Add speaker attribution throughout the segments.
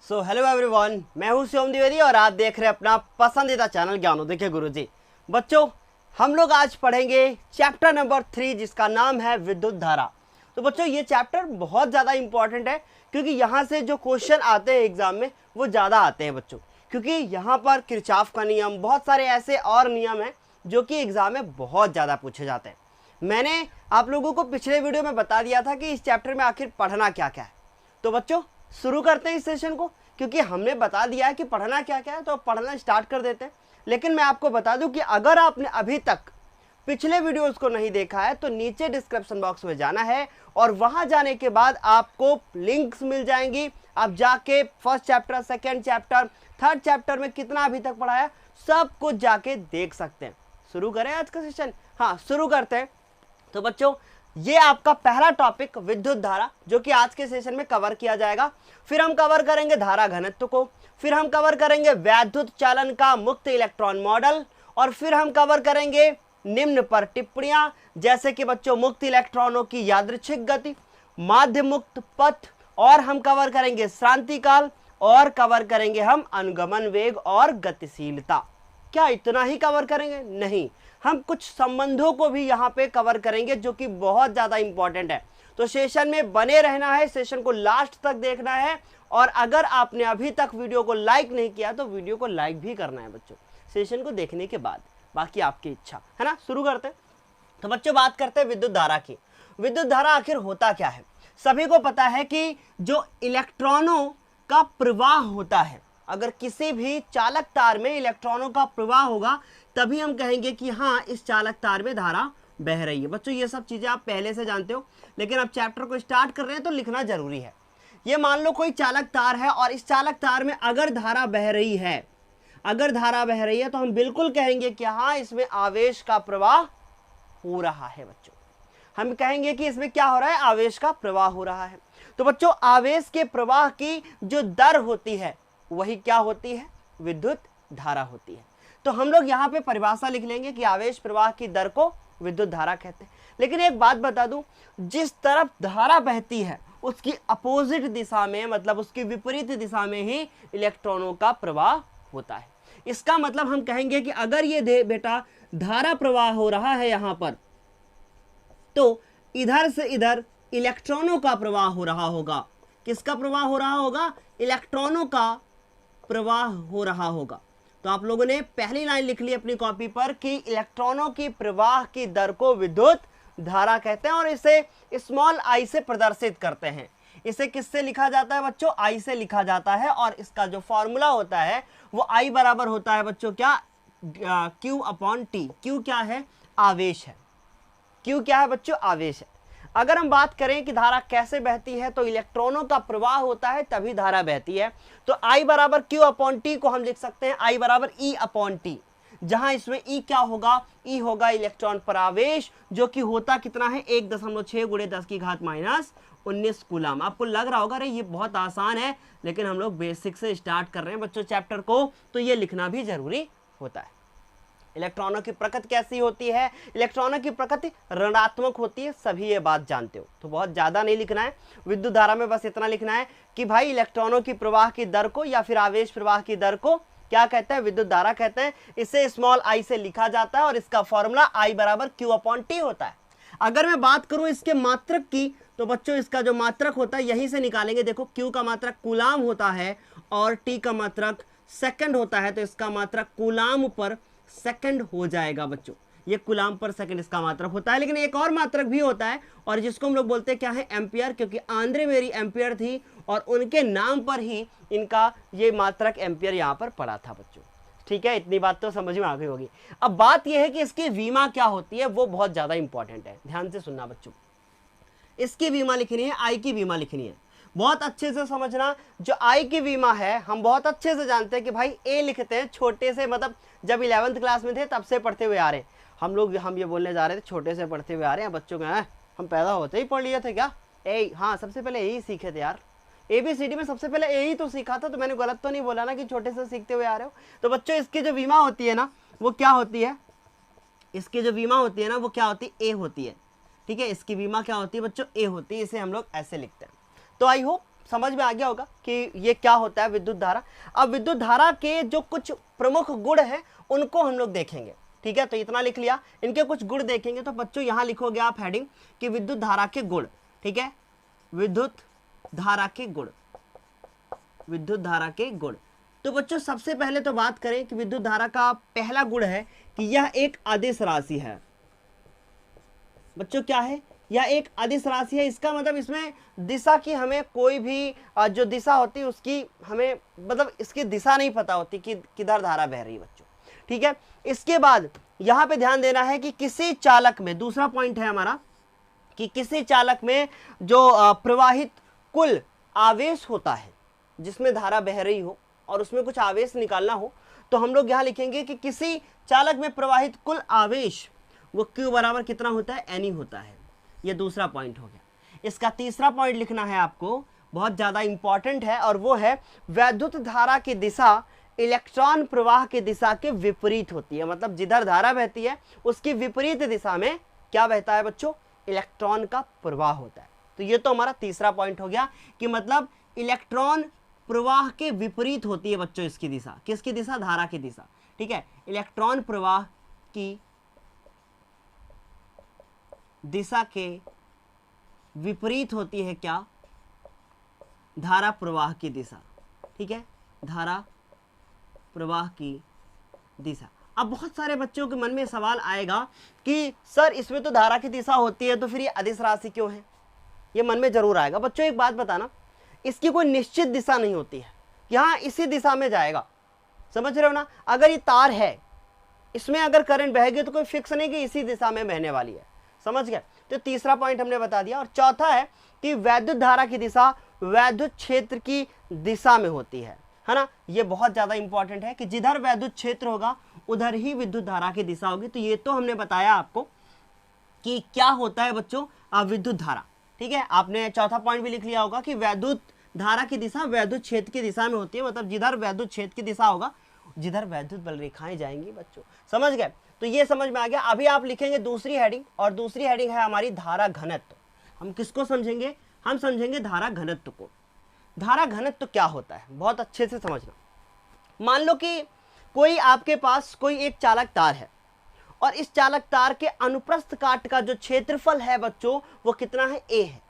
Speaker 1: So hello everyone, मैं हूं शिवम द्विवेदी और आप देख रहे हैं अपना पसंदीदा चैनल ज्ञानोदय गुरुजी। बच्चों, हम लोग आज पढ़ेंगे चैप्टर नंबर 3 जिसका नाम है विद्युत धारा। तो बच्चों, ये चैप्टर बहुत ज़्यादा इंपॉर्टेंट है क्योंकि यहाँ से जो क्वेश्चन आते हैं एग्जाम में वो ज़्यादा आते हैं बच्चों, क्योंकि यहाँ पर किरचॉफ का नियम, बहुत सारे ऐसे और नियम हैं जो कि एग्जाम में बहुत ज़्यादा पूछे जाते हैं। मैंने आप लोगों को पिछले वीडियो में बता दिया था कि इस चैप्टर में आखिर पढ़ना क्या क्या है। तो बच्चों, शुरू करते हैं इस सेशन को, क्योंकि हमने बता दिया है कि पढ़ना क्या क्या है, तो पढ़ना स्टार्ट कर देते हैं। लेकिन मैं आपको बता दूं कि अगर आपने अभी तक पिछले वीडियोस को नहीं देखा है तो नीचे डिस्क्रिप्शन बॉक्स में जाना है और वहां जाने के बाद आपको लिंक्स मिल जाएंगी। आप जाके first chapter, second chapter, third chapter में कितना अभी तक पढ़ा है सब कुछ जाके देख सकते हैं। शुरू करें आज का सेशन? हाँ, शुरू करते हैं। तो बच्चों, ये आपका पहला टॉपिक विद्युत धारा जो कि आज के सेशन में कवर किया जाएगा। फिर हम कवर करेंगे धारा घनत्व को, फिर हम कवर करेंगे वैद्युत चालन का मुक्त इलेक्ट्रॉन मॉडल, और फिर हम कवर करेंगे निम्न पर टिप्पणियां, जैसे कि बच्चों मुक्त इलेक्ट्रॉनों की यादृच्छिक गति, माध्य मुक्त पथ, और हम कवर करेंगे श्रांति काल, और कवर करेंगे हम अनुगमन वेग और गतिशीलता। क्या इतना ही कवर करेंगे? नहीं, हम कुछ संबंधों को भी यहाँ पे कवर करेंगे जो कि बहुत ज़्यादा इंपॉर्टेंट है। तो सेशन में बने रहना है, सेशन को लास्ट तक देखना है, और अगर आपने अभी तक वीडियो को लाइक नहीं किया तो वीडियो को लाइक भी करना है बच्चों, सेशन को देखने के बाद। बाकी आपकी इच्छा है ना। शुरू करते हैं। तो बच्चों, बात करते हैं विद्युत धारा की। विद्युत धारा आखिर होता क्या है? सभी को पता है कि जो इलेक्ट्रॉनों का प्रवाह होता है, अगर किसी भी चालक तार में इलेक्ट्रॉनों का प्रवाह होगा तभी हम कहेंगे कि हाँ, इस चालक तार में धारा बह रही है। बच्चों, ये सब चीजें आप पहले से जानते हो, लेकिन अब चैप्टर को स्टार्ट कर रहे हैं तो लिखना जरूरी है। ये मान लो कोई चालक तार है और इस चालक तार में अगर धारा बह रही है, अगर धारा बह रही है तो हम बिल्कुल कहेंगे कि हाँ, इसमें आवेश का प्रवाह हो रहा है। बच्चों, हम कहेंगे कि इसमें क्या हो रहा है? आवेश का प्रवाह हो रहा है। तो बच्चों, आवेश के प्रवाह की जो दर होती है वही क्या होती है? विद्युत धारा होती है। तो हम लोग यहाँ पे परिभाषा लिख लेंगे कि आवेश प्रवाह की दर को विद्युत धारा कहते हैं। लेकिन एक बात बता दूं, जिस तरफ धारा बहती है उसकी अपोजिट दिशा में, मतलब उसकी विपरीत दिशा में ही इलेक्ट्रॉनों का प्रवाह होता है। इसका मतलब हम कहेंगे कि अगर ये बेटा धारा प्रवाह हो रहा है यहाँ पर, तो इधर से इधर इलेक्ट्रॉनों का प्रवाह हो रहा होगा। किसका प्रवाह हो रहा होगा? इलेक्ट्रॉनों का प्रवाह हो रहा होगा। तो आप लोगों ने पहली लाइन लिख ली अपनी कॉपी पर कि इलेक्ट्रॉनों की प्रवाह की दर को विद्युत धारा कहते हैं, और इसे स्मॉल आई से प्रदर्शित करते हैं। इसे किससे लिखा जाता है बच्चों? आई से लिखा जाता है, और इसका जो फॉर्मूला होता है वो आई बराबर होता है बच्चों क्या? Q upon T. Q क्या है? आवेश है। Q क्या है बच्चों? आवेश है। अगर हम बात करें कि धारा कैसे बहती है, तो इलेक्ट्रॉनों का प्रवाह होता है तभी धारा बहती है। तो I बराबर Q अपॉन टी को हम लिख सकते हैं I बराबर E अपॉन टी, जहां इसमें E क्या होगा? E होगा इलेक्ट्रॉन पर आवेश, जो कि होता कितना है? 1.6 गुणे 10 की घात माइनस 19 कूलम। आपको लग रहा होगा अरे ये बहुत आसान है, लेकिन हम लोग बेसिक से स्टार्ट कर रहे हैं बच्चों चैप्टर को, तो ये लिखना भी जरूरी होता है। इलेक्ट्रॉनों की प्रकृति कैसी होती है? इलेक्ट्रॉनों की प्रकृति ऋणात्मक होती है, सभी ये बात जानते हो, तो बहुत ज्यादा नहीं लिखना है। विद्युत धारा में बस इतना लिखना है कि भाई इलेक्ट्रॉनों की प्रवाह की दर को या फिर आवेश प्रवाह की दर को क्या कहते हैं? विद्युत धारा कहते हैं। इसे स्मॉल आई से लिखा जाता है और इसका फॉर्मूला आई बराबर Q अपॉन टी होता है। अगर मैं बात करूं इसके मात्रक की, तो बच्चों इसका जो मात्रक होता है यहीं से निकालेंगे। देखो, Q का मात्रक कूलाम होता है और T का मात्रक सेकंड होता है, तो इसका मात्रक कूलाम पर सेकंड हो जाएगा बच्चों। ये कूलाम पर सेकंड इसका मात्रक होता है। लेकिन एक और मात्रक भी होता है, और जिसको हम लोग बोलते हैं क्या है? एम्पियर, क्योंकि आंद्रे मेरी एम्पियर थी और उनके नाम पर ही इनका ये मात्रक एम्पियर यहाँ पर पड़ा था बच्चों। ठीक है, इतनी बात तो समझ में आ गई होगी। अब बात यह है कि इसकी वीमा क्या होती है, वो बहुत ज्यादा इंपॉर्टेंट है। ध्यान से सुनना बच्चों, इसकी वीमा लिखनी है, आई की वीमा लिखनी है। बहुत अच्छे से समझना, जो आई की वीमा है हम बहुत अच्छे से जानते हैं कि भाई ए लिखते हैं छोटे से, मतलब जब 11th क्लास में थे तब से पढ़ते हुए आ रहे हैं हम लोग। हम ये बोलने जा रहे थे छोटे से पढ़ते हुए आ रहे हैं बच्चों का, हम पैदा होते ही पढ़ लिए थे क्या? ए, हाँ, सबसे पहले यही सीखे थे यार। ABCD में सबसे पहले यही तो सीखा था, तो मैंने गलत तो नहीं बोला ना कि छोटे से सीखते हुए आ रहे हो। तो बच्चों, इसकी जो वीमा होती है ना वो क्या होती है? इसकी जो वीमा होती है ना वो क्या होती है? A होती है। ठीक है, इसकी वीमा क्या होती है बच्चों? A होती है। इसे हम लोग ऐसे लिखते हैं। तो आई होप समझ में आ गया होगा कि ये क्या होता है विद्युत धारा। अब विद्युत धारा के जो कुछ प्रमुख गुण हैं उनको हम लोग देखेंगे, ठीक है। तो इतना लिख लिया, इनके कुछ गुण देखेंगे। तो बच्चों यहाँ लिखोगे आप हेडिंग कि विद्युत धारा के गुण, ठीक है, विद्युत धारा के गुण, विद्युत धारा के गुण। तो बच्चों सबसे पहले तो बात करें कि विद्युत धारा का पहला गुण है कि यह एक अदिश राशि है। बच्चों क्या है, यह एक अदिश राशि है। इसका मतलब इसमें दिशा की हमें कोई भी जो दिशा होती है उसकी हमें मतलब इसकी दिशा नहीं पता होती कि किधर धारा बह रही है बच्चों, ठीक है। इसके बाद यहाँ पे ध्यान देना है कि किसी चालक में, दूसरा पॉइंट है हमारा कि किसी चालक में जो प्रवाहित कुल आवेश होता है, जिसमें धारा बह रही हो और उसमें कुछ आवेश निकालना हो, तो हम लोग यहाँ लिखेंगे कि किसी चालक में प्रवाहित कुल आवेश वो Q बराबर कितना होता है, N होता है। ये दूसरा पॉइंट हो गया। इसका तीसरा पॉइंट लिखना है आपको, बहुत ज़्यादा इंपॉर्टेंट है, और वो है वैद्युत धारा की दिशा इलेक्ट्रॉन प्रवाह की दिशा के विपरीत होती है। मतलब जिधर धारा बहती है उसकी विपरीत दिशा में क्या बहता है बच्चों, इलेक्ट्रॉन का प्रवाह होता है। तो ये तो हमारा तीसरा पॉइंट हो गया कि मतलब इलेक्ट्रॉन प्रवाह के विपरीत होती है बच्चों इसकी दिशा। किसकी दिशा, धारा की दिशा, ठीक है। इलेक्ट्रॉन प्रवाह की दिशा के विपरीत होती है क्या, धारा प्रवाह की दिशा, ठीक है, धारा प्रवाह की दिशा। अब बहुत सारे बच्चों के मन में सवाल आएगा कि सर इसमें तो धारा की दिशा होती है तो फिर ये अदिश राशि क्यों है, ये मन में जरूर आएगा। बच्चों एक बात बताना, इसकी कोई निश्चित दिशा नहीं होती है, यहाँ इसी दिशा में जाएगा, समझ रहे हो ना। अगर ये तार है, इसमें अगर करंट बहेगी तो कोई फिक्स नहीं कि इसी दिशा में बहने वाली है, समझ गए। तो तीसरा पॉइंट हमने बता दिया। और चौथा है कि वैद्युत धारा की दिशा वैद्युत क्षेत्र की दिशा में होती है ना। ये बहुत ज्यादा इंपॉर्टेंट है कि जिधर वैद्युत क्षेत्र होगा उधर ही विद्युत धारा की दिशा होगी। तो ये तो हमने बताया आपको कि क्या होता है बच्चों विद्युत धारा, ठीक है। आपने चौथा पॉइंट भी लिख लिया होगा कि वैद्युत धारा की दिशा वैद्युत क्षेत्र की दिशा में होती है। मतलब जिधर वैद्युत क्षेत्र की दिशा होगा जिधर वैद्युत बल रेखाएं जाएंगी बच्चों, समझ गए। तो ये समझ में आ गया। अभी आप लिखेंगे दूसरी हेडिंग, और दूसरी हेडिंग है हमारी धारा घनत्व। हम किसको समझेंगे, हम समझेंगे धारा घनत्व को। धारा घनत्व क्या होता है बहुत अच्छे से समझना। मान लो कि कोई आपके पास कोई एक चालक तार है और इस चालक तार के अनुप्रस्थ काट का जो क्षेत्रफल है बच्चों वो कितना है, A है।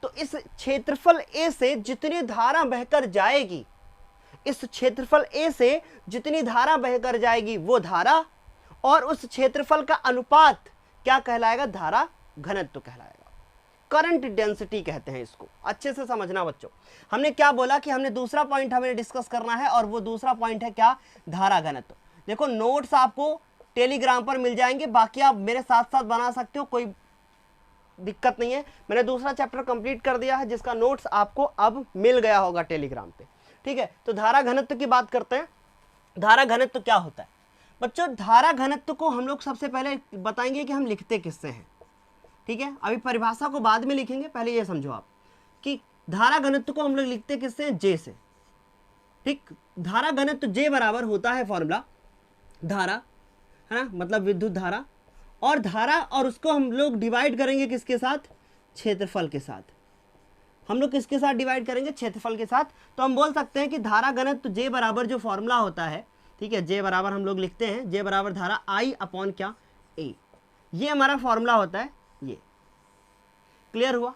Speaker 1: तो इस क्षेत्रफल A से जितनी धारा बहकर जाएगी, इस क्षेत्रफल A से जितनी धारा बहकर जाएगी वो धारा, और उस क्षेत्रफल का अनुपात क्या कहलाएगा, धारा घनत्व कहलाएगा। करंट डेंसिटी कहते हैं इसको, अच्छे से समझना बच्चों। हमने क्या बोला कि हमने दूसरा पॉइंट हमें डिस्कस करना है, और वो दूसरा पॉइंट है क्या, धारा घनत्व। देखो नोट्स आपको टेलीग्राम पर मिल जाएंगे, बाकी आप मेरे साथ साथ बना सकते हो, कोई दिक्कत नहीं है। मैंने दूसरा चैप्टर कंप्लीट कर दिया है जिसका नोट्स आपको अब मिल गया होगा टेलीग्राम पे, ठीक है। तो धारा घनत्व की बात करते हैं। धारा घनत्व क्या होता है बच्चों, धारा घनत्व को हम लोग सबसे पहले बताएंगे कि हम लिखते किससे हैं, ठीक है। अभी परिभाषा को बाद में लिखेंगे, पहले ये समझो आप कि धारा घनत्व को हम लोग लिखते किससे हैं, J से, ठीक। धारा घनत्व J बराबर होता है फॉर्मूला धारा, है ना, मतलब विद्युत धारा, और धारा, और उसको हम लोग डिवाइड करेंगे किसके साथ, क्षेत्रफल के साथ। हम लोग किसके साथ डिवाइड करेंगे, क्षेत्रफल के साथ। तो हम बोल सकते हैं कि धारा घनत्व J बराबर जो फॉर्मूला होता है, ठीक है, J बराबर हम लोग लिखते हैं J बराबर धारा I अपॉन क्या, A। ये हमारा फॉर्मूला होता है, ये क्लियर हुआ।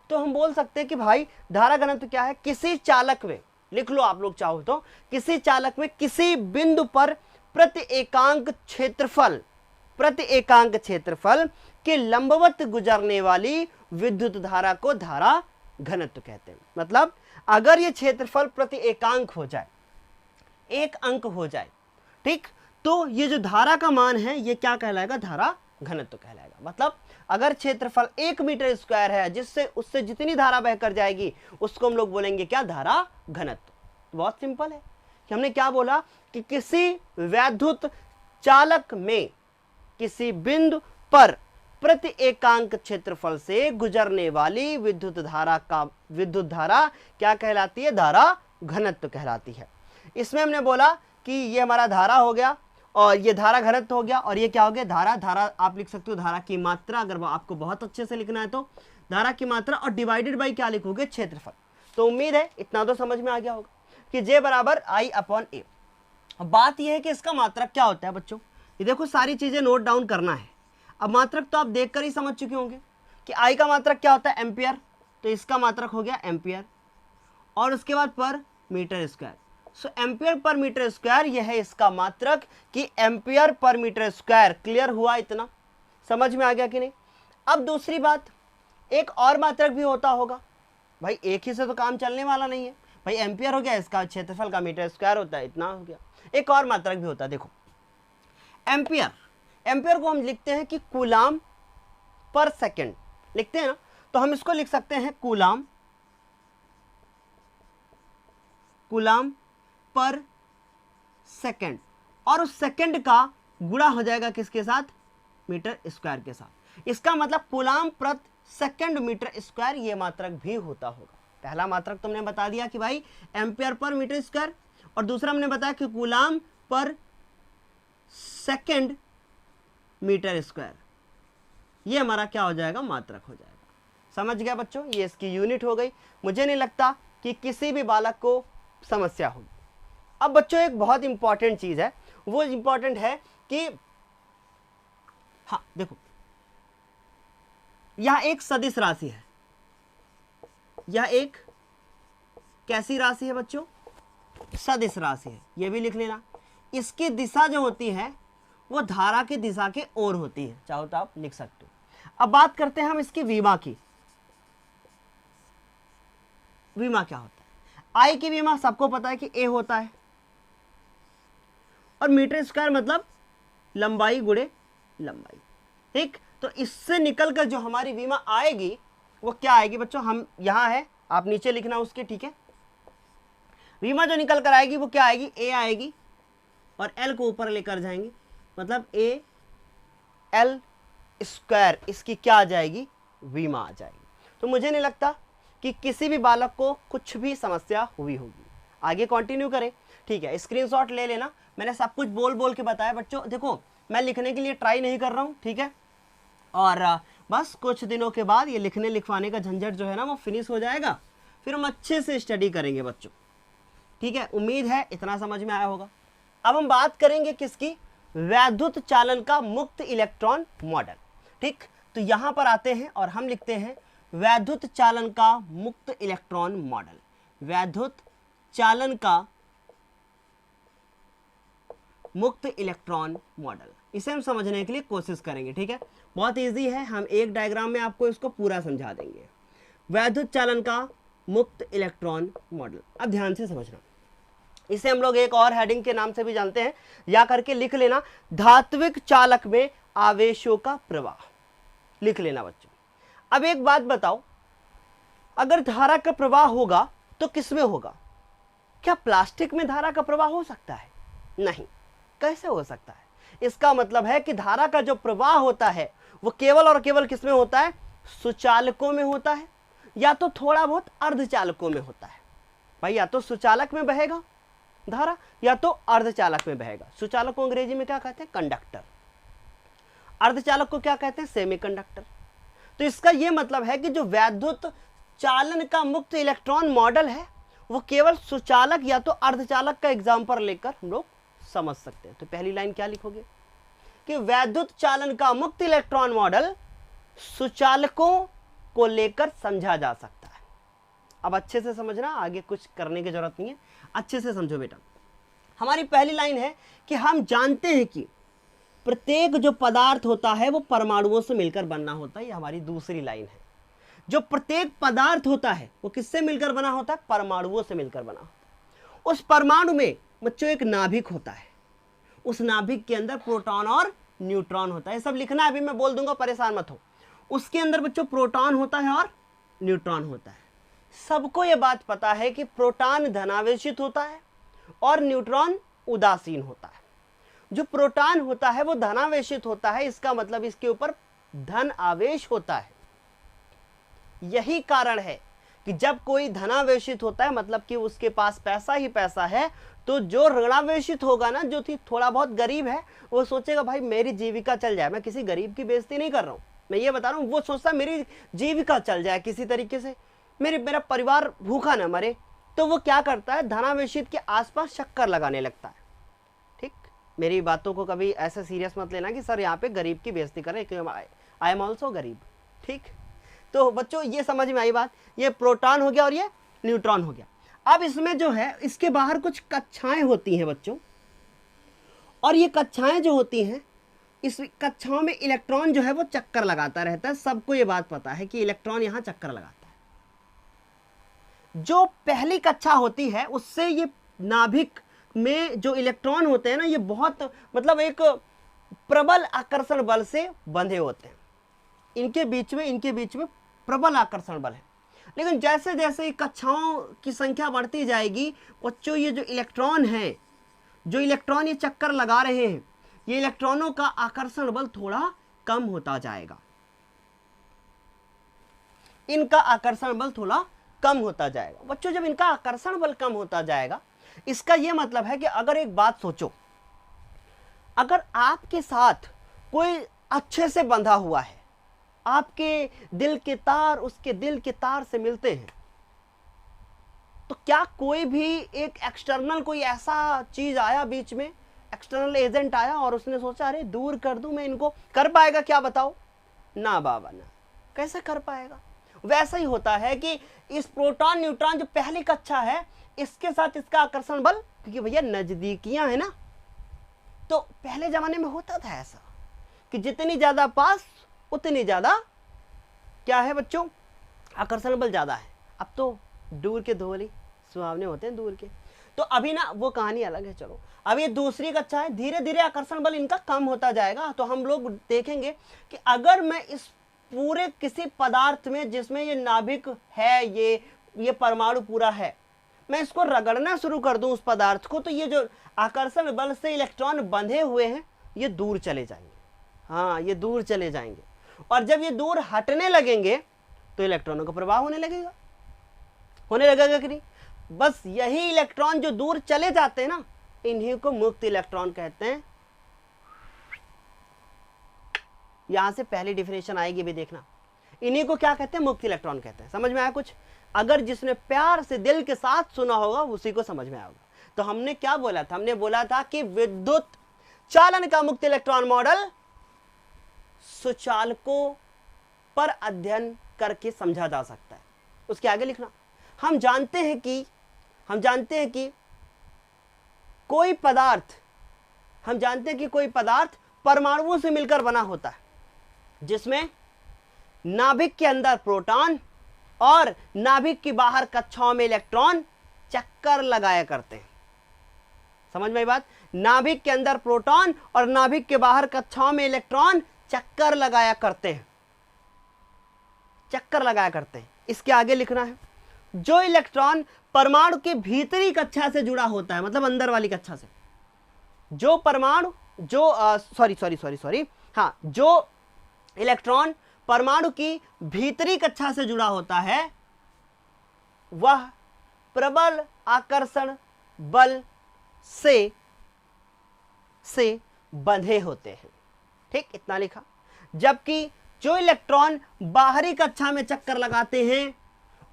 Speaker 1: तो हम बोल सकते हैं कि भाई धारा घनत्व क्या है, किसी चालक में, लिख लो आप लोग चाहो तो, किसी चालक में किसी बिंदु पर प्रति एकांक क्षेत्रफल के लंबवत गुजरने वाली विद्युत धारा को धारा घनत्व कहते हैं। मतलब अगर ये क्षेत्रफल प्रति एकांक हो जाए, एक अंक हो जाए, ठीक, तो ये जो धारा का मान है ये क्या कहलाएगा, धारा घनत्व कहलाएगा। मतलब अगर क्षेत्रफल 1 मीटर स्क्वायर है, जिससे उससे जितनी धारा बहकर जाएगी उसको हम लोग बोलेंगे क्या, धारा घनत्व। बहुत सिंपल है कि हमने क्या बोला कि किसी वैद्युत चालक में किसी बिंदु पर प्रति एकांक क्षेत्रफल से गुजरने वाली विद्युत धारा क्या कहलाती है, धारा घनत्व कहलाती है। इसमें हमने बोला कि ये हमारा धारा हो गया और ये धारा घनत्व हो गया, और ये क्या हो गया, धारा आप लिख सकते हो धारा की मात्रा, अगर आपको बहुत अच्छे से लिखना है तो धारा की मात्रा, और डिवाइडेड बाई क्या लिखोगे, क्षेत्रफल। तो उम्मीद है इतना तो समझ में आ गया होगा कि J बराबर I अपॉन A। अब बात यह है कि इसका मात्रक क्या होता है बच्चों, ये देखो सारी चीजें नोट डाउन करना है। अब मात्रक तो आप देखकर ही समझ चुके होंगे कि I का मात्रक क्या होता है, एम्पियर, तो इसका मात्रक हो गया एम्पियर, और उसके बाद पर मीटर स्क्वायर। सो एम्पियर पर मीटर स्क्वायर यह है इसका मात्रक कि ampere per metre square. Clear हुआ, इतना समझ में आ गया कि नहीं। अब दूसरी बात, एक और मात्रक भी होता होगा भाई, एक ही से तो काम चलने वाला नहीं है भाई। एम्पियर हो गया, इसका क्षेत्रफल का मीटर स्क्वायर होता है, इतना हो गया। एक और मात्रक भी होता है, देखो एम्पियर, एम्पियर को हम लिखते हैं कि कूलाम पर सेकंड लिखते हैं ना, तो हम इसको लिख सकते हैं कूलाम पर सेकंड, और उस सेकंड का गुणा हो जाएगा किसके साथ, मीटर स्क्वायर के साथ। इसका मतलब कूलाम प्रति सेकंड मीटर स्क्वायर ये मात्रक भी होता होगा। पहला मात्रक तुमने बता दिया कि भाई एम्पियर पर मीटर स्क्वायर, और दूसरा हमने बताया कि कूलाम पर सेकंड मीटर स्क्वायर, ये हमारा क्या हो जाएगा, मात्रक हो जाएगा। समझ गया बच्चों, ये इसकी यूनिट हो गई। मुझे नहीं लगता कि किसी भी बालक को समस्या होगी। अब बच्चों एक बहुत इंपॉर्टेंट चीज है, वो इंपॉर्टेंट है कि हाँ देखो यह एक सदिश राशि है, यह एक कैसी राशि है बच्चों, सदिश राशि है, यह भी लिख लेना। इसकी दिशा जो होती है वो धारा की दिशा के ओर होती है, चाहो तो आप लिख सकते हो। अब बात करते हैं हम इसकी विमा की। विमा क्या होता है, आई की विमा सबको पता है कि ए होता है, और मीटर स्क्वायर मतलब लंबाई गुणे लंबाई, ठीक। तो इससे निकलकर जो हमारी विमा आएगी वो क्या आएगी बच्चों, हम यहां है, आप नीचे लिखना उसके, ठीक है। विमा जो निकल कर आएगी वो क्या आएगी, ए आएगी, और एल को ऊपर लेकर जाएंगे, मतलब ए एल स्क्वायर, इसकी क्या आ जाएगी, विमा आ जाएगी। तो मुझे नहीं लगता कि किसी भी बालक को कुछ भी समस्या हुई होगी। आगे कंटिन्यू करें, ठीक है। स्क्रीनशॉट ले लेना, मैंने सब कुछ बोल बोल के बताया बच्चों। देखो मैं लिखने के लिए ट्राई नहीं कर रहा हूँ, ठीक है, और बस कुछ दिनों के बाद ये लिखने लिखवाने का झंझट जो है ना वो फिनिश हो जाएगा, फिर हम अच्छे से स्टडी करेंगे बच्चों, ठीक है। उम्मीद है इतना समझ में आया होगा। अब हम बात करेंगे किसकी, वैद्युत चालन का मुक्त इलेक्ट्रॉन मॉडल, ठीक। तो यहां पर आते हैं और हम लिखते हैं वैद्युत चालन का मुक्त इलेक्ट्रॉन मॉडल, वैद्युत चालन का मुक्त इलेक्ट्रॉन मॉडल। इसे हम समझने के लिए कोशिश करेंगे, ठीक है। बहुत इजी है, हम एक डायग्राम में आपको इसको पूरा समझा देंगे। वैद्युत चालन का मुक्त इलेक्ट्रॉन मॉडल, अब ध्यान से समझना। इसे हम लोग एक और हेडिंग के नाम से भी जानते हैं, या करके लिख लेना, धात्विक चालक में आवेशों का प्रवाह, लिख लेना बच्चों। अब एक बात बताओ, अगर धारा का प्रवाह होगा तो किसमें होगा, क्या प्लास्टिक में धारा का प्रवाह हो सकता है, नहीं। कैसे हो सकता है, इसका मतलब है कि धारा का जो प्रवाह होता है वो केवल और केवल किसमें होता है, सुचालकों में होता है, या तो थोड़ा बहुत अर्धचालकों में होता है। भाई या तो सुचालक में बहेगा धारा, या तो अर्धचालक में बहेगा। सुचालक को अंग्रेजी में क्या कहते हैं, कंडक्टर। अर्धचालक को क्या कहते हैं, सेमीकंडक्टर। तो इसका यह मतलब है कि जो वैद्युत चालन का मुक्त इलेक्ट्रॉन मॉडल है वो केवल सुचालक या तो अर्धचालक का एग्जाम्पल लेकर हम लोग समझ सकते हैं। तो पहली लाइन क्या लिखोगे कि वैद्युत चालन का मुक्त इलेक्ट्रॉन मॉडल सुचालकों को लेकर समझा जा सकता है। अब अच्छे से समझना, आगे कुछ करने की जरूरत नहीं है, अच्छे से समझो बेटा। हमारी पहली लाइन है कि हम जानते हैं कि प्रत्येक जो पदार्थ होता है वो परमाणुओं से मिलकर बनना होता है। ये हमारी दूसरी लाइन है। जो प्रत्येक पदार्थ होता है वो किससे मिलकर बना होता है, परमाणुओं से मिलकर बना होता है। उस परमाणु में बच्चों एक नाभिक होता है, उस नाभिक के अंदर प्रोटॉन और न्यूट्रॉन होता है। सब लिखना है, अभी मैं बोल दूंगा, परेशान मत हो। उसके अंदर बच्चों प्रोटॉन होता है और न्यूट्रॉन होता है। सबको ये बात पता है कि प्रोटॉन धनावेशित होता है और न्यूट्रॉन उदासीन होता है। जो प्रोटॉन होता है वो धनावेशित होता है, इसका मतलब इसके ऊपर धन आवेश होता है। यही कारण है कि जब कोई धनावेशित होता है मतलब कि उसके पास पैसा ही पैसा है, तो जो ऋणावेशित होगा ना, जो थोड़ा बहुत गरीब है, वो सोचेगा भाई मेरी जीविका चल जाए। मैं किसी गरीब की बेइज्जती नहीं कर रहा हूं, मैं ये बता रहा हूं, वो सोचता है मेरी जीविका चल जाए किसी तरीके से, मेरा परिवार भूखा न मरे, तो वो क्या करता है, धनावेशित के आसपास चक्कर लगाने लगता है। ठीक, मेरी बातों को कभी ऐसा सीरियस मत लेना कि सर यहाँ पे गरीब की बेइज्जती करें, आई एम ऑल्सो गरीब। ठीक, तो बच्चों ये समझ में आई बात, ये प्रोटॉन हो गया और ये न्यूट्रॉन हो गया। अब इसमें जो है, इसके बाहर कुछ कक्षाएं होती हैं बच्चों, और ये कक्षाएं जो होती हैं, इस कक्षाओं में इलेक्ट्रॉन जो है वो चक्कर लगाता रहता है। सबको ये बात पता है कि इलेक्ट्रॉन यहाँ चक्कर लगाता है। जो पहली कक्षा होती है उससे ये नाभिक में जो इलेक्ट्रॉन होते हैं ना, ये बहुत मतलब एक प्रबल आकर्षण बल से बंधे होते हैं। इनके बीच में प्रबल आकर्षण बल है। लेकिन जैसे जैसे कक्षाओं की संख्या बढ़ती जाएगी बच्चों, ये जो इलेक्ट्रॉन है, जो इलेक्ट्रॉन ये चक्कर लगा रहे हैं, ये इलेक्ट्रॉनों का आकर्षण बल थोड़ा कम होता जाएगा। इनका आकर्षण बल थोड़ा कम होता जाएगा। बच्चों जब इनका आकर्षण बल कम होता जाएगा, इसका यह मतलब है कि अगर एक बात सोचो, अगर आपके साथ कोई अच्छे से बंधा हुआ है, आपके दिल के तार उसके दिल के तार से मिलते हैं, तो क्या कोई भी एक एक्सटर्नल कोई ऐसा चीज आया बीच में, एक्सटर्नल एजेंट आया और उसने सोचा अरे दूर कर दूं मैं इनको, कर पाएगा क्या बताओ? ना बाबा ना, कैसे कर पाएगा? वैसा ही होता है कि इस प्रोटॉन न्यूट्रॉन जो पहली कक्षा है, इसके साथ इसका आकर्षण बल, क्योंकि भैया नजदीकियां है ना, तो पहले जमाने में होता था ऐसा कि जितनी ज्यादा पास उतनी ज्यादा क्या है बच्चों, आकर्षण बल ज्यादा है। अब तो दूर के धोली सुहावने होते हैं दूर के। तो अभी ना वो कहानी अलग है। चलो अब ये दूसरी कक्षा है, धीरे धीरे आकर्षण बल इनका कम होता जाएगा। तो हम लोग देखेंगे कि अगर मैं इस पूरे किसी पदार्थ में जिसमें ये नाभिक है, ये परमाणु पूरा है, मैं इसको रगड़ना शुरू कर दूं उस पदार्थ को, तो ये जो आकर्षण बल से इलेक्ट्रॉन बंधे हुए हैं ये दूर चले जाएंगे। हाँ, ये दूर चले जाएंगे, और जब ये दूर हटने लगेंगे तो इलेक्ट्रॉनों का प्रवाह होने लगेगा कि नहीं? बस यही इलेक्ट्रॉन जो दूर चले जाते हैं ना, इन्हीं को मुक्त इलेक्ट्रॉन कहते हैं। यहां से पहली डिफिनेशन आएगी भी, देखना। इन्हीं को क्या कहते हैं? मुक्त इलेक्ट्रॉन कहते हैं। समझ में आया कुछ? अगर जिसने प्यार से दिल के साथ सुना होगा उसी को समझ में आएगा। तो हमने क्या बोला था? हमने बोला था कि विद्युत चालन का मुक्त इलेक्ट्रॉन मॉडल सुचालकों पर अध्ययन करके समझा जा सकता है। उसके आगे लिखना, हम जानते हैं कि कोई पदार्थ परमाणुओं से मिलकर बना होता है, जिसमें नाभिक के अंदर प्रोटॉन और नाभिक की बाहर कक्षाओं में इलेक्ट्रॉन चक्कर लगाया करते हैं। समझ में आई बात? नाभिक के अंदर प्रोटॉन और नाभिक के बाहर कक्षाओं में इलेक्ट्रॉन चक्कर लगाया करते हैं। इसके आगे लिखना है, जो इलेक्ट्रॉन परमाणु के भीतरी कक्षा से जुड़ा होता है, मतलब अंदर वाली कक्षा से, जो इलेक्ट्रॉन परमाणु की भीतरी कक्षा से जुड़ा होता है, वह प्रबल आकर्षण बल से बंधे होते हैं। ठीक, इतना लिखा। जबकि जो इलेक्ट्रॉन बाहरी कक्षा में चक्कर लगाते हैं,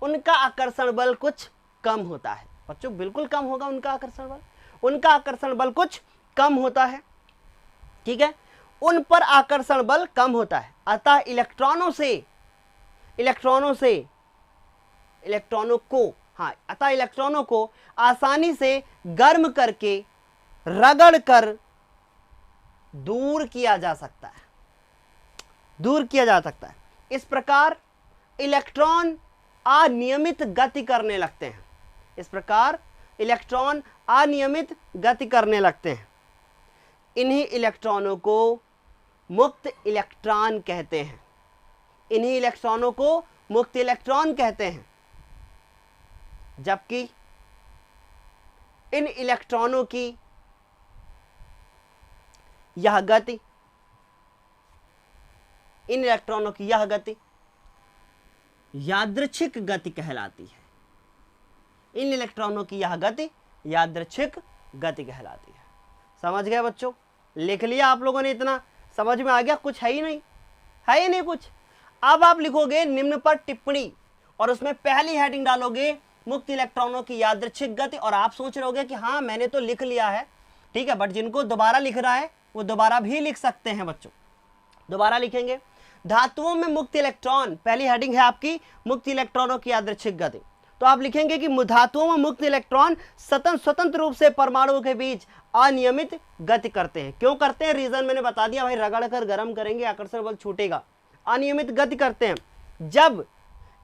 Speaker 1: उनका आकर्षण बल कुछ कम होता है। बच्चों बिल्कुल कम होगा उनका आकर्षण बल कुछ कम होता है। ठीक है, उन पर आकर्षण बल कम होता है। अतः इलेक्ट्रॉनों को आसानी से गर्म करके रगड़ कर दूर किया जा सकता है। इस प्रकार इलेक्ट्रॉन अनियमित गति करने लगते हैं। इन्हीं इलेक्ट्रॉनों को मुक्त इलेक्ट्रॉन कहते हैं। जबकि इन इलेक्ट्रॉनों की यह गति यादृच्छिक गति कहलाती है। समझ गए बच्चों? लिख लिया आप लोगों ने? इतना समझ में आ गया? कुछ है ही नहीं कुछ। अब आप लिखोगे निम्न पर टिप्पणी, और उसमें पहली हेडिंग डालोगे मुक्त इलेक्ट्रॉनों की यादृच्छिक गति, और आप सोच रहे होगे कि हाँ मैंने तो लिख लिया है, ठीक है, बट जिनको दोबारा लिख रहा है वो दोबारा भी लिख सकते हैं बच्चों। दोबारा लिखेंगे, धातुओं में मुक्त इलेक्ट्रॉन, पहली हेडिंग है आपकी मुक्त इलेक्ट्रॉनों की यादृच्छिक गति, तो आप लिखेंगे कि धातुओं में मुक्त इलेक्ट्रॉन स्वतंत्र रूप से परमाणुओं के बीच अनियमित गति करते हैं। क्यों करते हैं, रीजन मैंने बता दिया भाई, रगड़ कर गर्म करेंगे आकर्षण बल छूटेगा। अनियमित गति करते हैं जब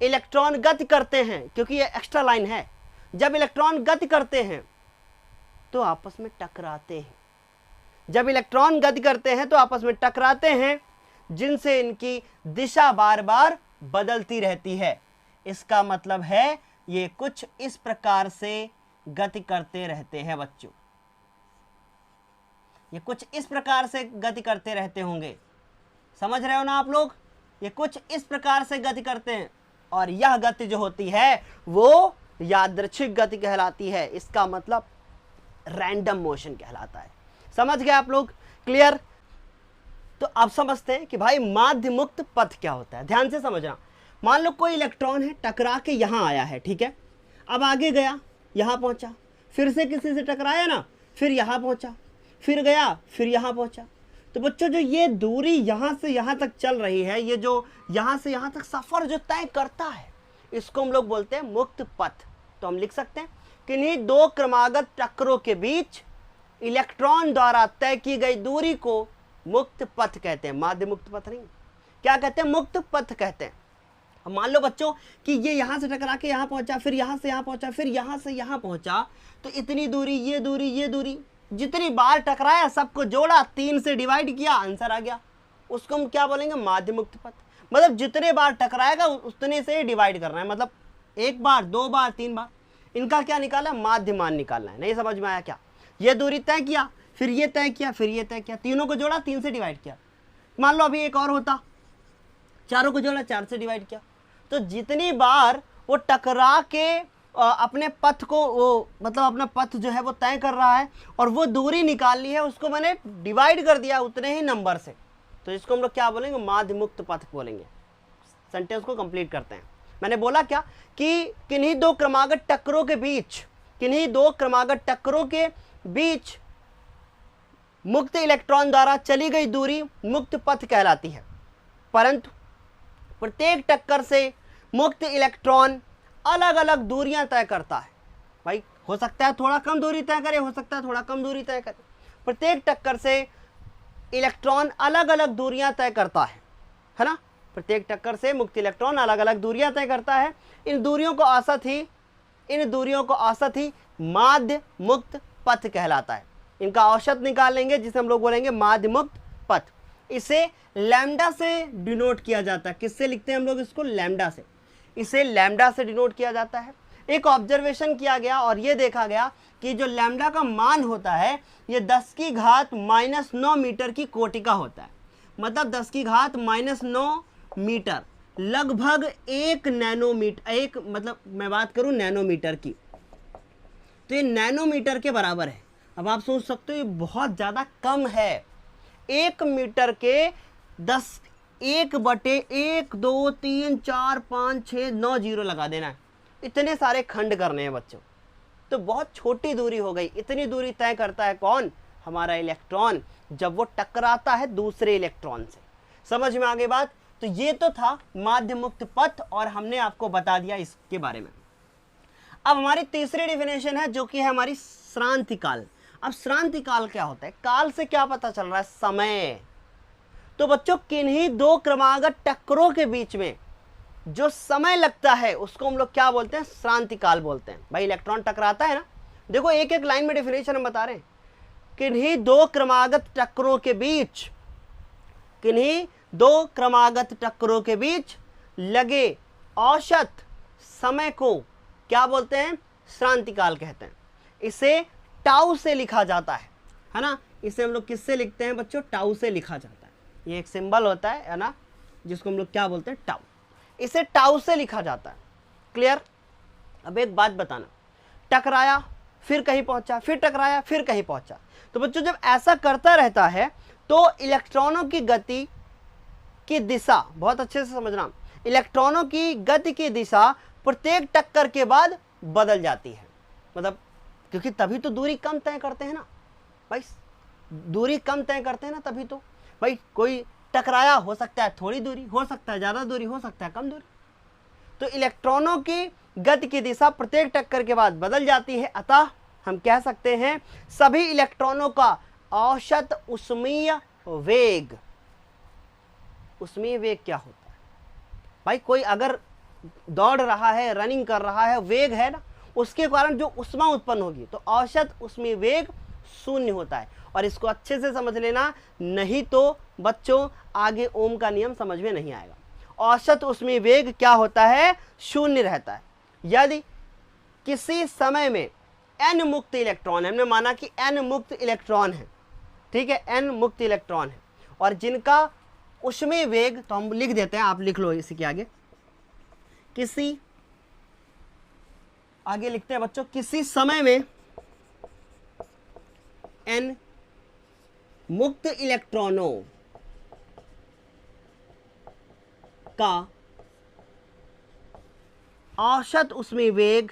Speaker 1: इलेक्ट्रॉन गति करते हैं, क्योंकि ये एक्स्ट्रा लाइन है, जब इलेक्ट्रॉन गति करते हैं तो आपस में टकराते हैं। जब इलेक्ट्रॉन गति करते हैं तो आपस में टकराते हैं, जिनसे इनकी दिशा बार बार बदलती रहती है। इसका मतलब है ये कुछ इस प्रकार से गति करते रहते हैं बच्चों, ये कुछ इस प्रकार से गति करते रहते होंगे, समझ रहे हो ना आप लोग, ये कुछ इस प्रकार से गति करते हैं, और यह गति जो होती है वो यादृच्छिक गति कहलाती है। इसका मतलब रैंडम मोशन कहलाता है। समझ गए आप लोग, क्लियर। तो अब समझते हैं कि भाई माध्य मुक्त पथ क्या होता है। ध्यान से समझना, मान लो कोई इलेक्ट्रॉन है, टकरा के यहां आया है, ठीक है, अब आगे गया, यहां पहुंचा, फिर से किसी से टकराया ना, फिर यहां पहुंचा, फिर गया, फिर यहां पहुंचा। तो बच्चों जो ये दूरी यहां से यहां तक चल रही है, ये जो यहां से यहां तक सफर जो तय करता है, इसको हम लोग बोलते हैं मुक्त पथ। तो हम लिख सकते हैं किन्हीं दो क्रमागत टक्करों के बीच इलेक्ट्रॉन द्वारा तय की गई दूरी को मुक्त पथ कहते हैं, माध्य मुक्त पथ नहीं। क्या कहते हैं, मुक्त पथ कहते हैं। अब मान लो बच्चों कि ये यहां से टकरा के यहां पहुंचा, फिर यहां से यहां पहुंचा, फिर यहां से यहां पहुंचा, तो इतनी दूरी, ये दूरी, ये दूरी, जितनी बार टकराया सबको जोड़ा, 3 से डिवाइड किया, आंसर आ गया। उसको हम क्या बोलेंगे, माध्य मुक्त पथ। मतलब जितने बार टकराएगा उतने से डिवाइड करना है, मतलब 1 बार, 2 बार, 3 बार, इनका क्या निकाला, माध्य मान निकालना है। नहीं समझ में आया क्या, ये दूरी तय किया, फिर ये तय किया, फिर ये तय किया, तीनों को जोड़ा, 3 से डिवाइड किया। मान लो अभी एक और होता, चारों को जोड़ा, 4 से डिवाइड किया। तो जितनी बार वो टकरा के अपने पथ को, वो मतलब अपना पथ जो है वो तय कर रहा है और वो दूरी निकालनी है, उसको मैंने डिवाइड कर दिया उतने ही नंबर से, तो इसको हम लोग क्या बोलेंगे, माध्य मुक्त पथ बोलेंगे। सेंटेंस को कंप्लीट करते हैं। मैंने बोला क्या कि किन्हीं दो क्रमागत टक्करों के बीच, किन्हीं दो क्रमागत टक्करों के बीच मुक्त इलेक्ट्रॉन द्वारा चली गई दूरी मुक्त पथ कहलाती है, परंतु प्रत्येक टक्कर से मुक्त इलेक्ट्रॉन अलग अलग दूरियां तय करता है। भाई हो सकता है थोड़ा कम दूरी तय करे, हो सकता है थोड़ा कम दूरी तय करे, प्रत्येक टक्कर से इलेक्ट्रॉन अलग अलग दूरियां तय करता है ना। प्रत्येक टक्कर से मुक्त इलेक्ट्रॉन अलग अलग दूरियां तय करता है। इन दूरियों को औसत ही माध्य मुक्त पथ कहलाता है। इनका औसत निकाल लेंगे जिसे हम लोग बोलेंगे माध्य मुक्त पथ। इसे लैम्डा से डिनोट किया जाता है। किससे लिखते हैं हम लोग इसको, लैम्डा से। इसे लैम्डा से डिनोट किया जाता है। एक ऑब्जर्वेशन किया गया और ये देखा गया कि जो लैम्डा का मान होता है ये 10 की घात -9 मीटर की कोटि का होता है। मतलब 10 की घात -9 मीटर, लगभग 1 नैनोमीटर, एक मतलब मैं बात करूं नैनोमीटर की, तो ये नैनोमीटर के बराबर है। अब आप सोच सकते हो ये बहुत ज़्यादा कम है। 1 मीटर के 10 1/1 2 3 4 5 6 9 जीरो लगा देना है। इतने सारे खंड करने हैं बच्चों, तो बहुत छोटी दूरी हो गई। इतनी दूरी तय करता है कौन, हमारा इलेक्ट्रॉन, जब वो टकराता है दूसरे इलेक्ट्रॉन से। समझ में आ गई बात। तो ये तो था माध्य मुक्त पथ और हमने आपको बता दिया इसके बारे में। अब हमारी तीसरी डेफिनेशन है जो कि है हमारी श्रांति काल। अब श्रांति काल क्या होता है, काल से क्या पता चल रहा है, समय। तो बच्चों किन्हीं दो क्रमागत टक्करों के बीच में जो समय लगता है उसको हम लोग क्या बोलते हैं, श्रांति काल बोलते हैं। भाई इलेक्ट्रॉन टकराता है ना, देखो एक एक लाइन में डेफिनेशन हम बता रहे हैं। किन्हीं दो क्रमागत टक्करों के बीच, किन्हीं दो क्रमागत टक्करों के बीच लगे औसत समय को क्या बोलते हैं, श्रांति काल कहते हैं। इसे टाउ से लिखा जाता है ना। इसे हम लोग किससे लिखते हैं बच्चों, टाउ से लिखा जाता है। ये एक सिंबल होता है ना, जिसको हम लोग क्या बोलते हैं, टाउ। इसे टाउ से लिखा जाता है। क्लियर। अब एक बात बताना, टकराया फिर कहीं पहुंचा, फिर टकराया फिर कहीं पहुंचा, तो बच्चों जब ऐसा करता रहता है तो इलेक्ट्रॉनों की गति की दिशा, बहुत अच्छे से समझना, इलेक्ट्रॉनों की गति की दिशा प्रत्येक टक्कर के बाद बदल जाती है। मतलब क्योंकि तभी तो दूरी कम तय करते हैं ना भाई, दूरी कम तय करते हैं ना, तभी तो भाई कोई टकराया, हो सकता है थोड़ी दूरी, हो सकता है ज़्यादा दूरी, हो सकता है कम दूरी। तो इलेक्ट्रॉनों की गति की दिशा प्रत्येक टक्कर के बाद बदल जाती है, अतः हम कह सकते हैं सभी इलेक्ट्रॉनों का औसत ऊष्मीय वेग। ऊष्मीय वेग क्या होता है भाई? कोई अगर दौड़ रहा है, रनिंग कर रहा है, वेग है ना, उसके कारण जो ऊष्मा उत्पन्न होगी, तो औसत ऊष्मीय वेग 0 होता है। और इसको अच्छे से समझ लेना, नहीं तो बच्चों आगे ओम का नियम समझ में नहीं आएगा। औसत ऊष्मीय वेग क्या होता है? 0 रहता है। यदि किसी समय में n मुक्त इलेक्ट्रॉन है, हमने माना कि n मुक्त इलेक्ट्रॉन है, ठीक है, n मुक्त इलेक्ट्रॉन है, और जिनका ऊष्मीय वेग, तो हम लिख देते हैं, आप लिख लो इसी के आगे, किसी, आगे लिखते हैं बच्चों, किसी समय में n मुक्त इलेक्ट्रॉनों का औसत ऊष्मीय वेग,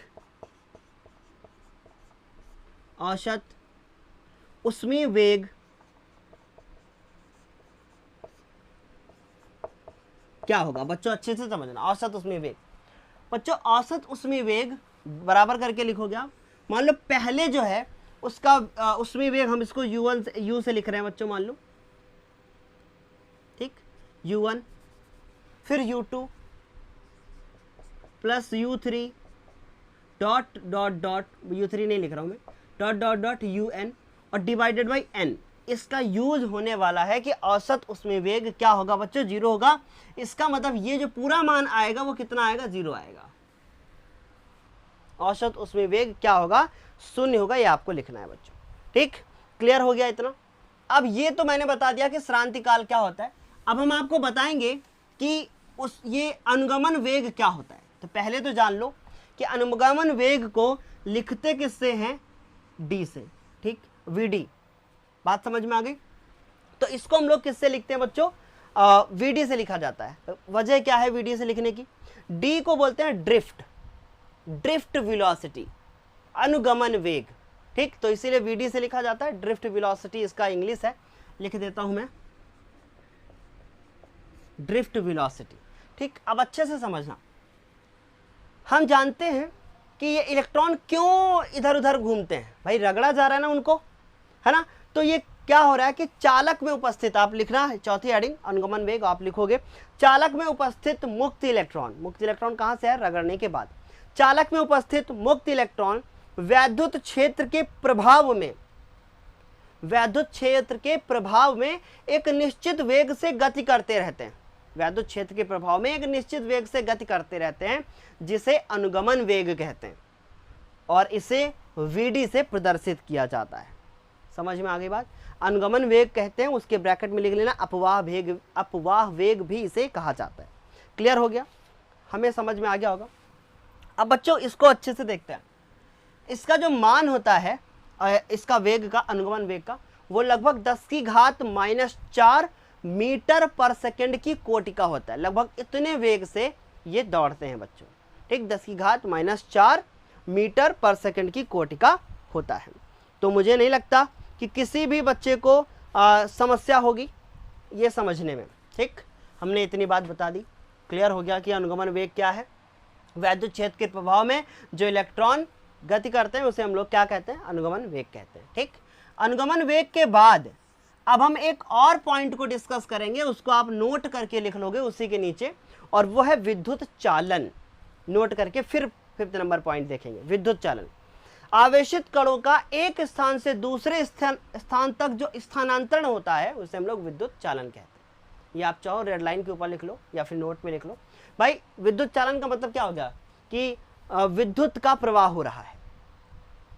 Speaker 1: औसत ऊष्मीय वेग क्या होगा बच्चों? अच्छे से समझना। औसत ऊष्मीय वेग बच्चों, औसत ऊष्मीय वेग बराबर करके लिखोगे आप। मान लो पहले जो है उसका ऊष्मीय वेग, हम इसको u1 से, u से लिख रहे हैं बच्चों, मान लो, ठीक, u1, फिर u2 plus u3 dot dot dot, u3 नहीं लिख रहा हूं मैं, डॉट डॉट डॉट un, और डिवाइडेड बाई n। इसका यूज होने वाला है कि औसत ऊष्मीय वेग क्या होगा बच्चों? 0 होगा। इसका मतलब ये जो पूरा मान आएगा वो कितना आएगा? 0 आएगा। औसत ऊष्मीय वेग क्या होगा? 0 होगा। ये आपको लिखना है बच्चों, ठीक, क्लियर हो गया इतना? अब ये तो मैंने बता दिया कि श्रांति काल क्या होता है। अब हम आपको बताएंगे कि ये अनुगमन वेग क्या होता है। तो पहले तो जान लो कि अनुगमन वेग को लिखते किससे हैं? d से, ठीक, vd। बात समझ में आ गई? तो इसको हम लोग किससे लिखते हैं बच्चों? vd से लिखा जाता है। वजह क्या है vd से लिखने की? d को बोलते हैं ड्रिफ्ट, ड्रिफ्ट वेलोसिटी, अनुगमन वेग, ठीक, तो इसीलिए vd से लिखा जाता है। ड्रिफ्ट वेलोसिटी इसका इंग्लिश है, लिख देता हूं मैं, ड्रिफ्ट वेलोसिटी, ठीक। अब अच्छे से समझना, हम जानते हैं कि ये इलेक्ट्रॉन क्यों इधर उधर घूमते हैं भाई? रगड़ा जा रहा है ना उनको, है ना? तो ये क्या हो रहा है कि चालक में उपस्थित, आप लिखना है चौथी हेडिंग, अनुगमन वेग आप लिखोगे, चालक में उपस्थित मुक्त इलेक्ट्रॉन। मुक्त इलेक्ट्रॉन कहां से है? रगड़ने के बाद। चालक में उपस्थित मुक्त इलेक्ट्रॉन वैद्युत क्षेत्र के प्रभाव में, वैद्युत क्षेत्र के प्रभाव में एक निश्चित वेग से गति करते रहते हैं। वैद्युत क्षेत्र के प्रभाव में एक निश्चित वेग से गति करते रहते हैं, जिसे अनुगमन वेग कहते हैं, और इसे vd से प्रदर्शित किया जाता है। समझ में आ गई बात? अनुगमन वेग कहते हैं, उसके ब्रैकेट में लिख लेना अपवाह वेग, अपवाह वेग भी इसे कहा जाता है। क्लियर हो गया? हमें समझ में आ गया होगा। अब बच्चों इसको अच्छे से देखते हैं। इसका जो मान होता है इसका वेग का, अनुगमन वेग का, वो लगभग 10⁻⁴ मीटर पर सेकंड की कोटि का होता है। लगभग इतने वेग से ये दौड़ते हैं बच्चों, ठीक, 10⁻⁴ मीटर पर सेकंड की कोटि का होता है। तो मुझे नहीं लगता कि किसी भी बच्चे को समस्या होगी ये समझने में, ठीक। हमने इतनी बात बता दी, क्लियर हो गया कि अनुगमन वेग क्या है। वैद्युत क्षेत्र के प्रभाव में जो इलेक्ट्रॉन गति करते हैं उसे हम लोग क्या कहते हैं? अनुगमन वेग कहते हैं, ठीक। अनुगमन वेग के बाद अब हम एक और पॉइंट को डिस्कस करेंगे, उसको आप नोट करके लिख लोगे उसी के नीचे, और वो है विद्युत चालन। नोट करके फिर 5th नंबर पॉइंट देखेंगे, विद्युत चालन। आवेशित कणों का एक स्थान से दूसरे स्थान तक जो स्थानांतरण होता है उसे हम लोग विद्युत चालन कहते हैं। ये आप चाहो रेड लाइन के ऊपर लिख लो या फिर नोट में लिख लो। भाई विद्युत चालन का मतलब क्या हो गया कि विद्युत का प्रवाह हो रहा है।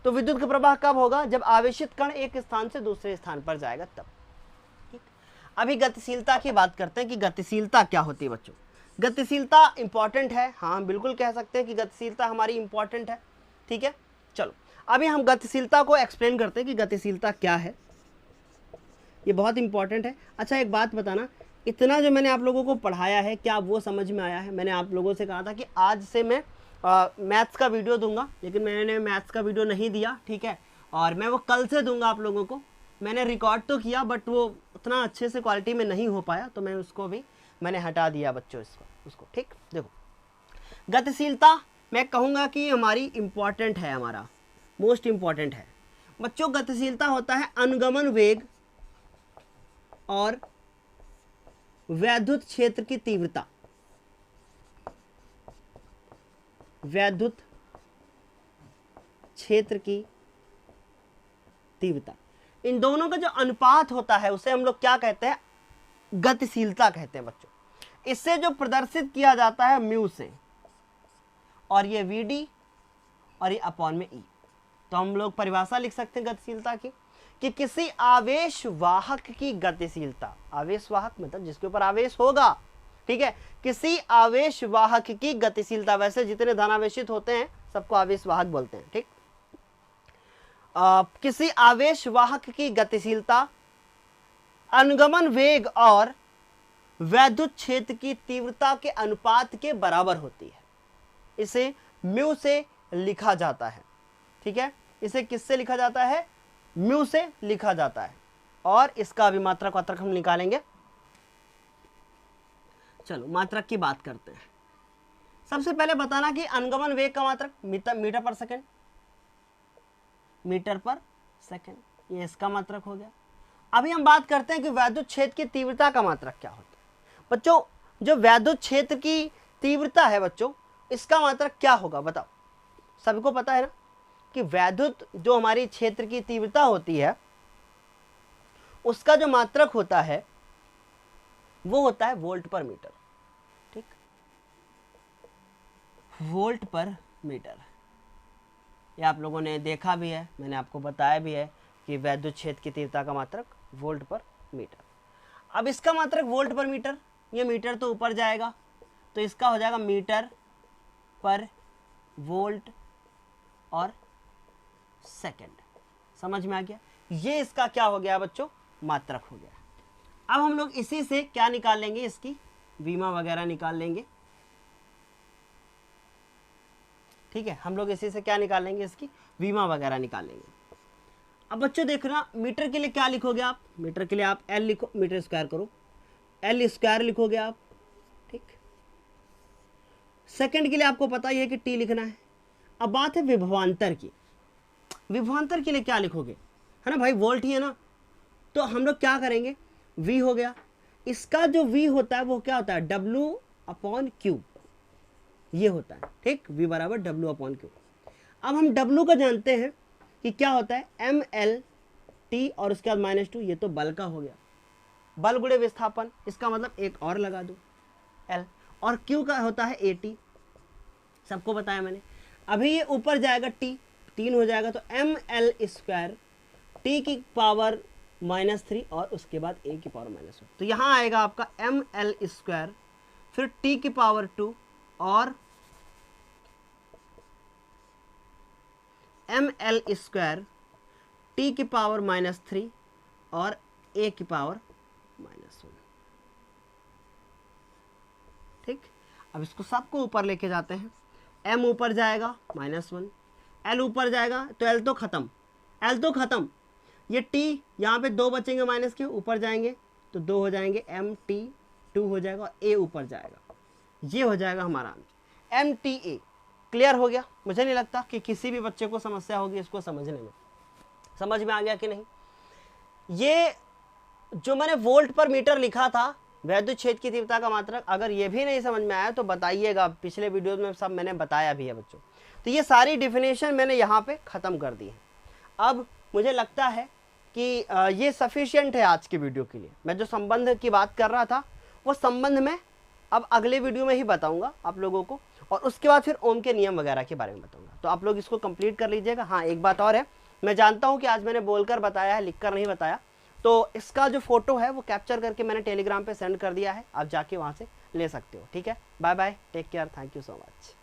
Speaker 1: तो विद्युत का प्रवाह कब होगा? जब आवेशित कण एक स्थान से दूसरे स्थान पर जाएगा तब, ठीक। अभी गतिशीलता की बात करते हैं कि गतिशीलता क्या होती है बच्चों। गतिशीलता इंपॉर्टेंट है, हाँ बिल्कुल कह सकते हैं कि गतिशीलता हमारी इंपॉर्टेंट है, ठीक है। चलो अभी हम गतिशीलता को एक्सप्लेन करते हैं कि गतिशीलता क्या है, ये बहुत इंपॉर्टेंट है। अच्छा एक बात बताना, इतना जो मैंने आप लोगों को पढ़ाया है क्या वो समझ में आया है? मैंने आप लोगों से कहा था कि आज से मैं मैथ्स का वीडियो दूंगा, लेकिन मैंने मैथ्स का वीडियो नहीं दिया, ठीक है, और मैं वो कल से दूंगा आप लोगों को। मैंने रिकॉर्ड तो किया बट वो उतना अच्छे से क्वालिटी में नहीं हो पाया, तो मैं उसको भी मैंने हटा दिया बच्चों उसको। ठीक, देखो गतिशीलता मैं कहूँगा कि हमारी इम्पॉर्टेंट है, हमारा मोस्ट इम्पॉर्टेंट है बच्चों। गतिशीलता होता है अनुगमन वेग और वैद्युत क्षेत्र की तीव्रता, वैद्युत क्षेत्र की तीव्रता, इन दोनों का जो अनुपात होता है उसे हम लोग क्या कहते हैं? गतिशीलता कहते हैं बच्चों। इससे जो प्रदर्शित किया जाता है म्यू से, और ये वीडी और ये अपॉन में ई। तो हम लोग परिभाषा लिख सकते हैं गतिशीलता की कि किसी आवेश वाहक की गतिशीलता, आवेश वाहक मतलब जिसके ऊपर आवेश होगा, ठीक है, किसी आवेश वाहक की गतिशीलता, वैसे जितने धनावेशित होते हैं सबको आवेश वाहक बोलते हैं, ठीक। किसी आवेश वाहक की गतिशीलता अनुगमन वेग और वैद्युत क्षेत्र की तीव्रता के अनुपात के बराबर होती है। इसे म्यू से लिखा जाता है, ठीक है, इसे किससे लिखा जाता है? म्यू से लिखा जाता है। और इसका भी मात्रक वात्रक हम निकालेंगे। चलो मात्रक की बात करते हैं। सबसे पहले बताना कि अनुगमन वेग का मात्रक मीटर पर सेकंड, मीटर पर सेकंड, ये इसका मात्रक हो गया। अभी हम बात करते हैं कि वैद्युत क्षेत्र की तीव्रता का मात्रक क्या होता है। बच्चों जो वैद्युत क्षेत्र की तीव्रता है बच्चों, इसका मात्रक क्या होगा बताओ? सबको पता है ना कि वैद्युत जो हमारी क्षेत्र की तीव्रता होती है उसका जो मात्रक होता है वो होता है वोल्ट पर मीटर, ठीक, वोल्ट पर मीटर। ये आप लोगों ने देखा भी है, मैंने आपको बताया भी है कि वैद्युत क्षेत्र की तीव्रता का मात्रक वोल्ट पर मीटर। अब इसका मात्रक वोल्ट पर मीटर, ये मीटर तो ऊपर जाएगा तो इसका हो जाएगा मीटर पर वोल्ट और सेकंड। समझ में आ गया? ये इसका क्या हो गया बच्चों? मात्रक हो गया। अब हम लोग इसी से क्या निकाल लेंगे? इसकी विमा वगैरह निकाल लेंगे, ठीक है, हम लोग इसी से क्या निकाल लेंगे? इसकी विमा वगैरह निकाल लेंगे। अब बच्चों देखना, मीटर के लिए क्या लिखोगे आप? मीटर के लिए आप एल लिखो, मीटर स्क्वायर करो, एल स्क्वायर लिखोगे आप, ठीक। सेकंड के लिए आपको पता ही है कि टी लिखना है। अब बात है विभवांतर की। विभवांतर के लिए क्या लिखोगे? है ना भाई, वोल्ट ही है ना, तो हम लोग क्या करेंगे? वी हो गया, इसका जो वी होता है वो क्या होता है? डब्ल्यू अपॉन क्यू, ये होता है, ठीक, वी बराबर डब्ल्यू अपॉन क्यू। अब हम डब्ल्यू का जानते हैं कि क्या होता है? एम एल टी और उसके बाद -2, ये तो बल का हो गया, बल गुणे विस्थापन, इसका मतलब एक और लगा दो एल, और क्यू का होता है ए टी, सबको बताया मैंने। अभी ये ऊपर जाएगा टी, 3 हो जाएगा, तो एम एल स्क्वायर टी की पावर -3 और उसके बाद ए की पावर -1, तो यहाँ आएगा आपका एम एल स्क्वायर, फिर टी की पावर 2 और एम एल स्क्वायर टी की पावर -3 और ए की पावर -1, ठीक। अब इसको सबको ऊपर लेके जाते हैं, एम ऊपर जाएगा -1, एल ऊपर जाएगा तो एल तो खत्म, एल तो खत्म, ये टी यहाँ पे 2 बचेंगे माइनस के, ऊपर जाएंगे तो 2 हो जाएंगे, एम टी 2 हो जाएगा और ए ऊपर जाएगा, ये हो जाएगा हमारा answer M T A. Clear हो गया? मुझे नहीं लगता कि किसी भी बच्चे को समस्या होगी इसको समझने में। समझ में आ गया कि नहीं? ये जो मैंने वोल्ट पर मीटर लिखा था वैद्युत क्षेत्र की तीव्रता का मात्रक, अगर ये भी नहीं समझ में आया तो बताइएगा, पिछले वीडियो में सब मैंने बताया भी है बच्चों। तो ये सारी डिफिनेशन मैंने यहाँ पे ख़त्म कर दी है। अब मुझे लगता है कि ये सफिशिएंट है आज की वीडियो के लिए। मैं जो संबंध की बात कर रहा था वो संबंध में अब अगले वीडियो में ही बताऊंगा आप लोगों को, और उसके बाद फिर ओम के नियम वगैरह के बारे में बताऊंगा। तो आप लोग इसको कंप्लीट कर लीजिएगा। हाँ, एक बात और है, मैं जानता हूँ कि आज मैंने बोलकर बताया है, लिखकर नहीं बताया, तो इसका जो फोटो है वो कैप्चर करके मैंने टेलीग्राम पे सेंड कर दिया है, आप जाके वहाँ से ले सकते हो। ठीक है, bye bye, take care, thank you so much.